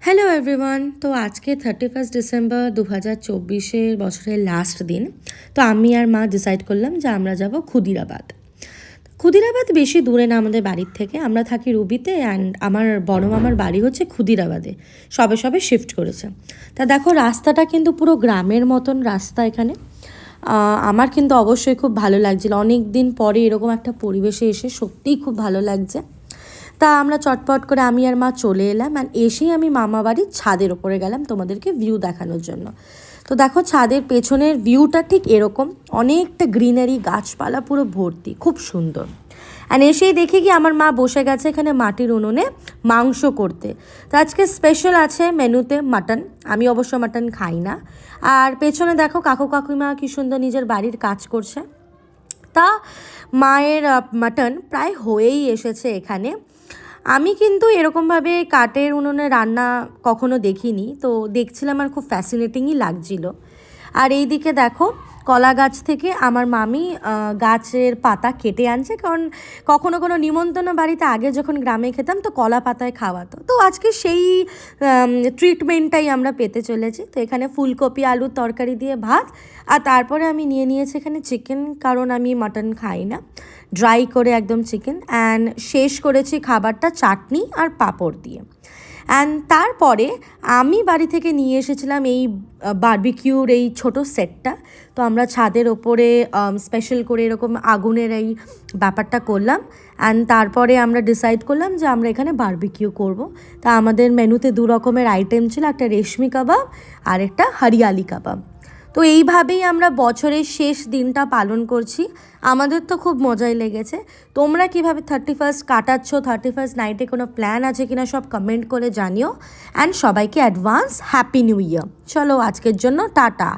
Hello everyone. তো আজকে 31 December 2024 বছরের লাস্ট দিন। তো আমি আর মা ডিসাইড করলাম যে আমরা যাব খুদিরাবাদ। খুদিরাবাদ বেশি দূরে না আমাদের বাড়ির থেকে। আমরা থাকি রুবিতে, অ্যান্ড আমার বড় মামার বাড়ি হচ্ছে খুদিরাবাদে, সবে সবে শিফট করেছে। তা দেখো, রাস্তাটা কিন্তু পুরো গ্রামের মতন রাস্তা এখানে। আমার কিন্তু অবশ্যই খুব ভালো লাগছিল, অনেক দিন পরে এরকম একটা পরিবেশে এসে সত্যিই খুব ভালো লাগছে। তা আমরা চটপট করে আমি আর মা চলে এলাম, অ্যান্ড এসেই আমি মামা বাড়ির ছাদের ওপরে গেলাম তোমাদেরকে ভিউ দেখানোর জন্য। তো দেখো, ছাদের পেছনের ভিউটা ঠিক এরকম, অনেকটা গ্রিনারি, গাছপালা পুরো ভর্তি, খুব সুন্দর। অ্যান্ড এসেই দেখি কি আমার মা বসে গেছে এখানে মাটির উনুনে মাংস করতে। তো আজকে স্পেশাল আছে মেনুতে মাটন। আমি অবশ্য মাটন খাই না। আর পেছনে দেখো কাকু কাকিমা কী সুন্দর নিজের বাড়ির কাজ করছে। তা মায়ের মাটন প্রায় হয়েই এসেছে এখানে। আমি কিন্তু এরকমভাবে কাঠের উনুনে রান্না কখনো দেখিনি, তো দেখছিলাম আর খুব ফ্যাসিনেটিংই লাগছিল। আর এই দিকে দেখো, কলা গাছ থেকে আমার মামি গাছের পাতা কেটে আনছে, কারণ কখনো কোনো নিমন্ত্রণ বাড়িতে আগে যখন গ্রামে খেতাম তো কলা পাতায় খাওয়াতো, তো আজকে সেই ট্রিটমেন্টটাই আমরা পেতে চলেছি। তো এখানে ফুলকপি আলুর তরকারি দিয়ে ভাত, আর তারপরে আমি নিয়েছি এখানে চিকেন, কারণ আমি মাটন খাই না, ড্রাই করে একদম চিকেন। অ্যান্ড শেষ করেছি খাবারটা চাটনি আর পাঁপড় দিয়ে। অ্যান্ড তারপরে আমি বাড়ি থেকে নিয়ে এসেছিলাম এই বারবিকিউর এই ছোট সেটটা। তো আমরা ছাদের ওপরে স্পেশাল করে এরকম আগুনের এই ব্যাপারটা করলাম। অ্যান্ড তারপরে আমরা ডিসাইড করলাম যে আমরা এখানে বারবিকিউ করব। তা আমাদের মেনুতে দু রকমের আইটেম ছিল, একটা রেশমি কাবাব আর একটা হরিয়ালি কাবাব। তো এইভাবেই আমরা বছরের শেষ দিনটা পালন করছি। আমাদের তো খুব মজাই লেগেছে। তোমরা কিভাবে 31 কাটাচ্ছ, 31 নাইটে কোনো প্ল্যান আছে কিনা সব কমেন্ট করে জানিও। অ্যান্ড সবাইকে অ্যাডভান্স হ্যাপি নিউ ইয়ার। চলো আজকের জন্য টাটা।